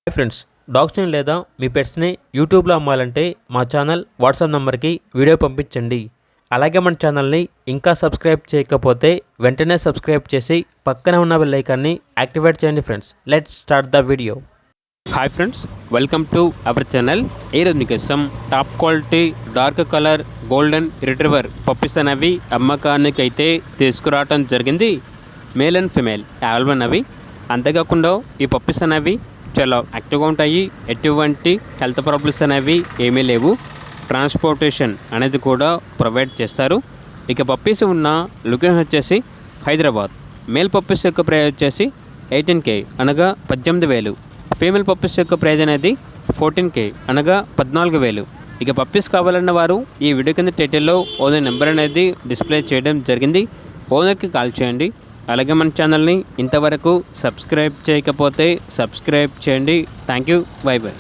Hi friends, డాగ్స్ని లేదా మీ పెట్స్ని యూట్యూబ్లో అమ్మాలంటే మా ఛానల్ వాట్సాప్ నెంబర్కి వీడియో పంపించండి. అలాగే మన ఛానల్ని ఇంకా సబ్స్క్రైబ్ చేయకపోతే వెంటనే సబ్స్క్రైబ్ చేసి పక్కనే ఉన్న బెల్ ఐకాన్ని యాక్టివేట్ చేయండి. Friends, let's start the video. Hi friends, welcome to our channel. ఈరోజు మీకోసం top quality dark colour golden retriever puppies అనేవి అమ్మకానికి అయితే తీసుకురావడం జరిగింది. మేల్ అండ్ ఫిమేల్ అవైలబుల్ అవి. అంతేకాకుండా ఈ పప్పీస్ అనేవి చాలా యాక్టివ్గా ఉంటాయి. ఎటువంటి హెల్త్ ప్రాబ్లమ్స్ అనేవి ఏమీ లేవు. ట్రాన్స్పోర్టేషన్ అనేది కూడా ప్రొవైడ్ చేస్తారు. ఇక పప్పీస్ ఉన్న లొకేషన్ వచ్చేసి హైదరాబాద్. మేల్ పప్పీస్ యొక్క ప్రైజ్ వచ్చేసి 18K అనగా 18,000. ఫీమేల్ పప్పీస్ యొక్క ప్రైజ్ అనేది 14K అనగా 14,000. ఇక పప్పీస్ కావాలన్న వారు ఈ వీడియో కింద టైటిల్లో ఓనర్ నెంబర్ అనేది డిస్ప్లే చేయడం జరిగింది. ఓనర్కి కాల్ చేయండి. అలాగే మన ఛానల్ని ఇంతవరకు సబ్స్క్రైబ్ చేయకపోతే సబ్స్క్రైబ్ చేయండి. Thank you. By by.